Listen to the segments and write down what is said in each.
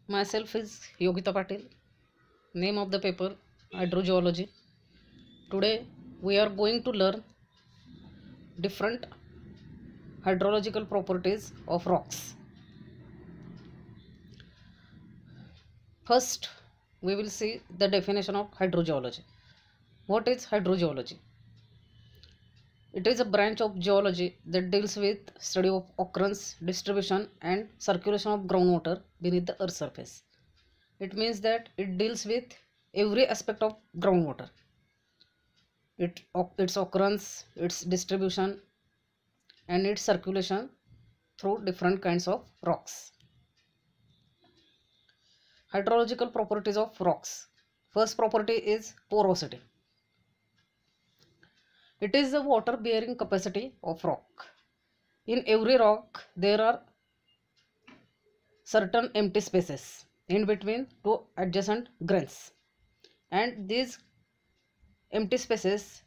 Myself is Yogita Patil. Name of the paper Hydrogeology. Today we are going to learn different hydrological properties of rocks. First, we will see the definition of hydrogeology. What is hydrogeology? It is a branch of geology that deals with study of occurrence, distribution and circulation of groundwater beneath the earth's surface. It means that it deals with every aspect of groundwater. Its occurrence, its distribution and its circulation through different kinds of rocks. Hydrological properties of rocks. First property is porosity. It is the water bearing capacity of rock. In every rock there are certain empty spaces in between two adjacent grains, and these empty spaces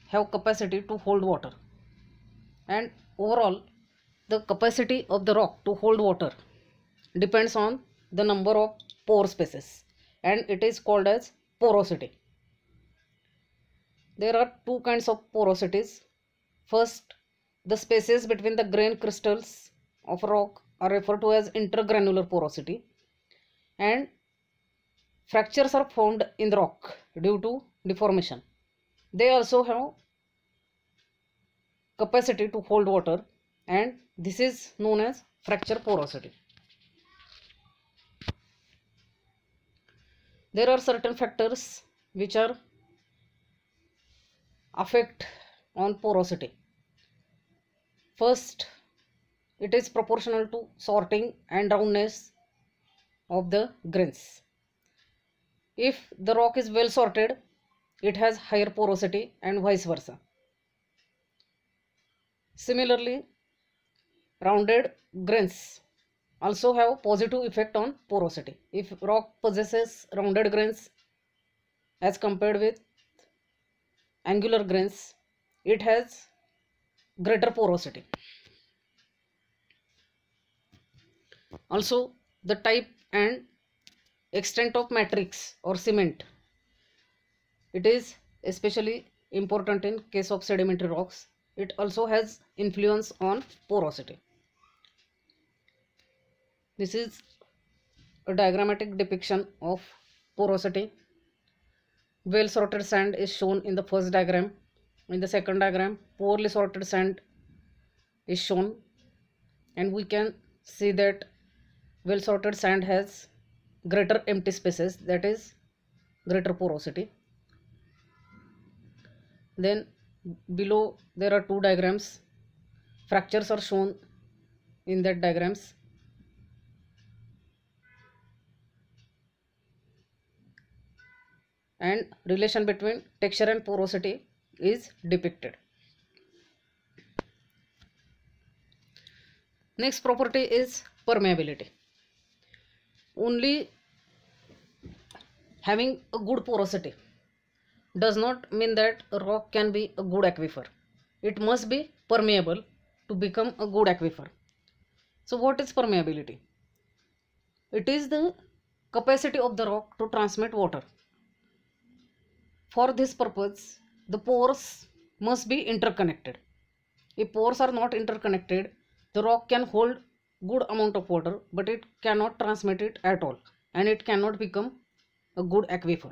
have capacity to hold water, and overall the capacity of the rock to hold water depends on the number of pore spaces, and it is called as porosity. There are two kinds of porosities. First, the spaces between the grain crystals of rock are referred to as intergranular porosity, and fractures are formed in the rock due to deformation. They also have capacity to hold water, and this is known as fracture porosity. There are certain factors which are affect on porosity. First, it is proportional to sorting and roundness of the grains. If the rock is well sorted, it has higher porosity and vice versa. Similarly, rounded grains also have positive effect on porosity. If rock possesses rounded grains as compared with angular grains, it has greater porosity. Also, the type and extent of matrix or cement, it is especially important in case of sedimentary rocks. It also has influence on porosity. This is a diagrammatic depiction of porosity. Well sorted sand is shown in the first diagram. In the second diagram, poorly sorted sand is shown, and we can see that well sorted sand has greater empty spaces, that is greater porosity. Then below there are two diagrams. Fractures are shown in that diagrams. And relation between texture and porosity is depicted. Next property is permeability. Only having a good porosity does not mean that a rock can be a good aquifer. It must be permeable to become a good aquifer. So what is permeability? It is the capacity of the rock to transmit water. For this purpose, the pores must be interconnected. If pores are not interconnected, the rock can hold good amount of water, but it cannot transmit it at all, and it cannot become a good aquifer.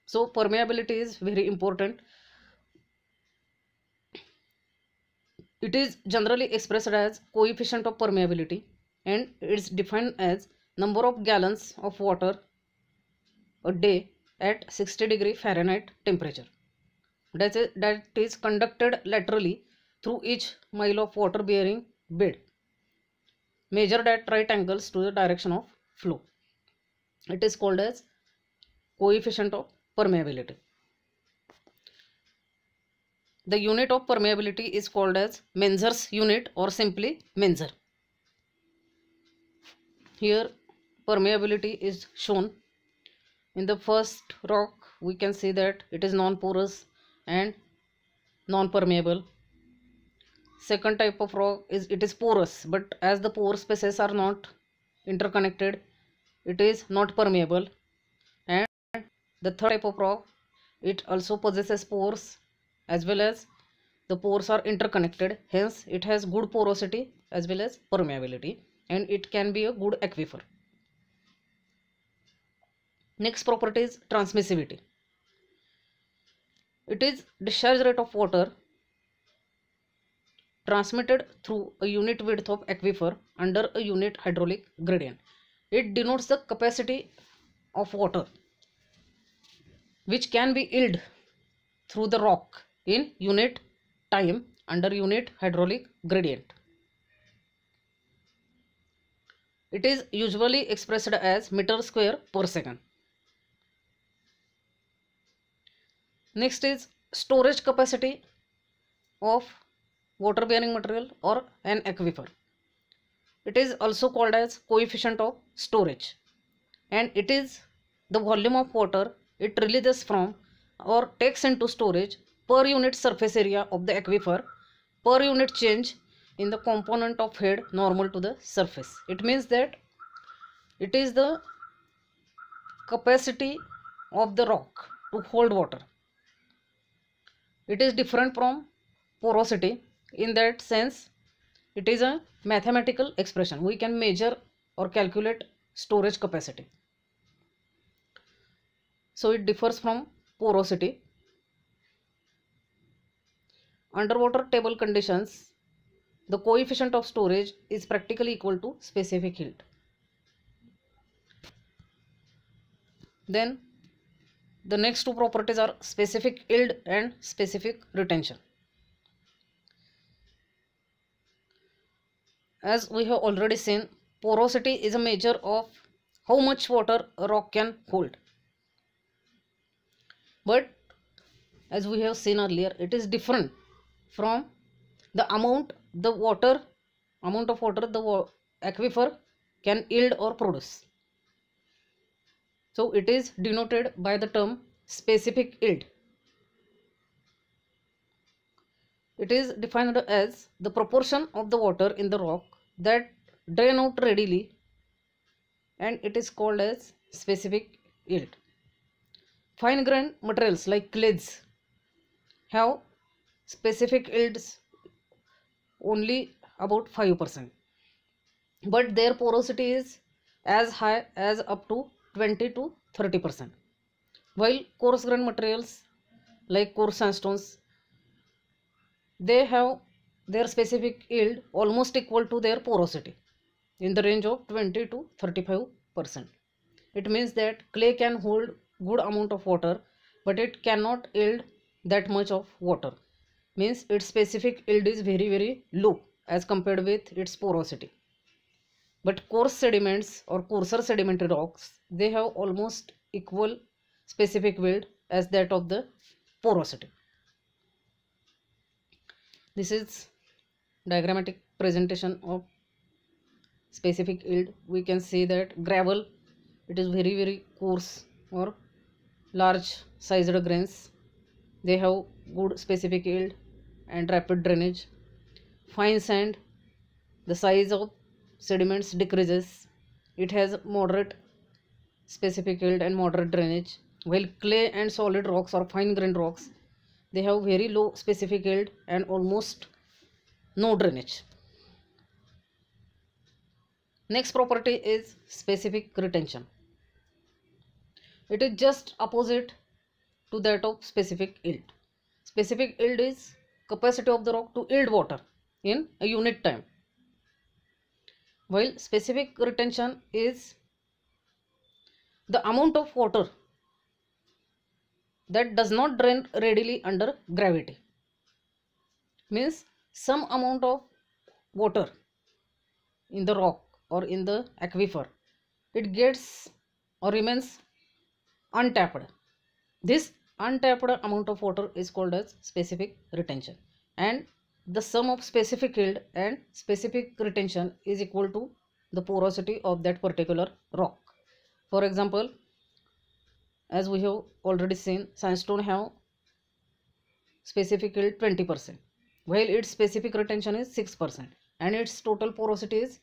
So permeability is very important. It is generally expressed as coefficient of permeability, and it is defined as number of gallons of water a day at 60° Fahrenheit temperature that is conducted laterally through each mile of water bearing bed, measured at right angles to the direction of flow. It is called as coefficient of permeability. The unit of permeability is called as Menzer's unit, or simply Menzer. Here permeability is shown. In the first rock we can see that it is non-porous and non-permeable. Second type of rock is porous, but as the pore spaces are not interconnected, it is not permeable. And the third type of rock, it also possesses pores, as well as the pores are interconnected, hence it has good porosity as well as permeability, and it can be a good aquifer. Next property is transmissivity. It is discharge rate of water transmitted through a unit width of aquifer under a unit hydraulic gradient. It denotes the capacity of water which can be yielded through the rock in unit time under unit hydraulic gradient. It is usually expressed as meter square per second. Next is storage capacity of water bearing material or an aquifer. It is also called as coefficient of storage, and it is the volume of water it releases from or takes into storage per unit surface area of the aquifer per unit change in the component of head normal to the surface. It means that it is the capacity of the rock to hold water. It is different from porosity in that sense. It is a mathematical expression. We can measure or calculate storage capacity. So it differs from porosity. Underwater table conditions, the coefficient of storage is practically equal to specific yield. Then the next two properties are specific yield and specific retention. As we have already seen, porosity is a measure of how much water a rock can hold. But as we have seen earlier, it is different from the amount of water the aquifer can yield or produce. So it is denoted by the term specific yield. It is defined as the proportion of the water in the rock that drain out readily, and it is called as specific yield. Fine grained materials like clays have specific yields only about 5%, but their porosity is as high as up to 20 to 30%, while coarse grained materials like coarse sandstones, they have their specific yield almost equal to their porosity in the range of 20 to 35%. It means that clay can hold good amount of water, but it cannot yield that much of water. Means its specific yield is very low as compared with its porosity. But coarse sediments or coarser sedimentary rocks, they have almost equal specific yield as that of the porosity. This is diagrammatic presentation of specific yield. We can see that gravel, it is very coarse or large sized grains. They have good specific yield and rapid drainage. Fine sand, the size of sediments decreases. It has moderate specific yield and moderate drainage. While clay and solid rocks or fine grained rocks, they have very low specific yield and almost no drainage. Next property is specific retention. It is just opposite to that of specific yield. Specific yield is capacity of the rock to yield water in a unit time, while specific retention is the amount of water that does not drain readily under gravity. Means some amount of water in the rock or in the aquifer, it gets or remains untapped. This untapped amount of water is called as specific retention, and the sum of specific yield and specific retention is equal to the porosity of that particular rock. For example, as we have already seen, sandstone have specific yield 20%, while its specific retention is 6%, and its total porosity is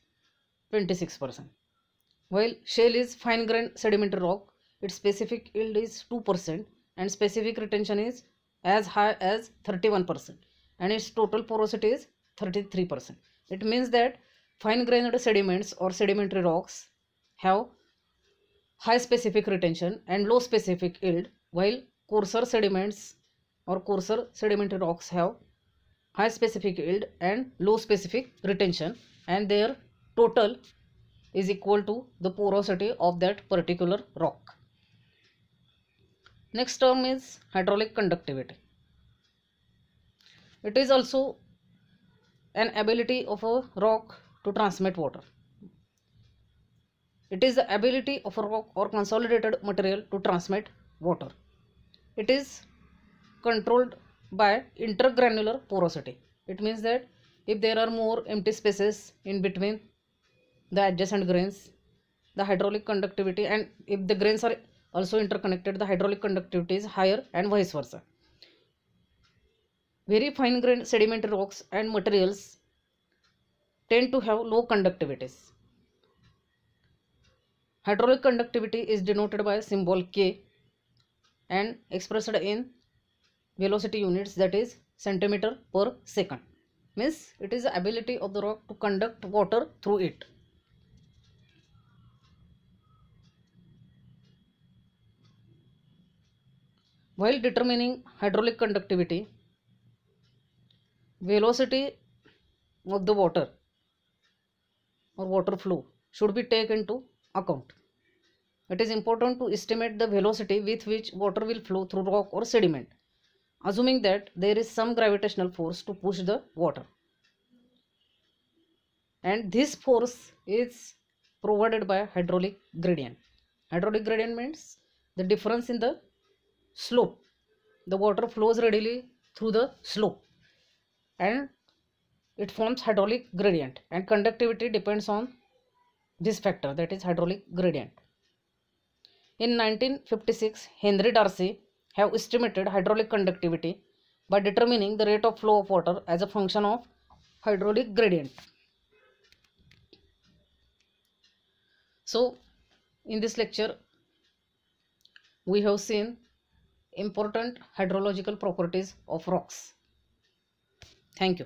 26%. While shale is fine-grained sedimentary rock, its specific yield is 2% and specific retention is as high as 31% and its total porosity is 33%. It means that fine-grained sediments or sedimentary rocks have high specific retention and low specific yield, while coarser sediments or coarser sedimentary rocks have high specific yield and low specific retention, and their total is equal to the porosity of that particular rock. Next term is hydraulic conductivity. It is also an ability of a rock to transmit water. It is the ability of a rock or consolidated material to transmit water. It is controlled by intergranular porosity. It means that if there are more empty spaces in between the adjacent grains, the hydraulic conductivity, and if the grains are also interconnected, the hydraulic conductivity is higher and vice versa. Very fine grained sedimentary rocks and materials tend to have low conductivities. Hydraulic conductivity is denoted by symbol K and expressed in velocity units, that is centimeter per second. Means it is the ability of the rock to conduct water through it. While determining hydraulic conductivity, velocity of the water or water flow should be taken into account. It is important to estimate the velocity with which water will flow through rock or sediment, assuming that there is some gravitational force to push the water. And this force is provided by hydraulic gradient. Hydraulic gradient means the difference in the slope. The water flows readily through the slope and it forms hydraulic gradient, and conductivity depends on this factor, that is hydraulic gradient. In 1956, Henry Darcy have estimated hydraulic conductivity by determining the rate of flow of water as a function of hydraulic gradient. So, in this lecture, we have seen important hydrological properties of rocks. Thank you.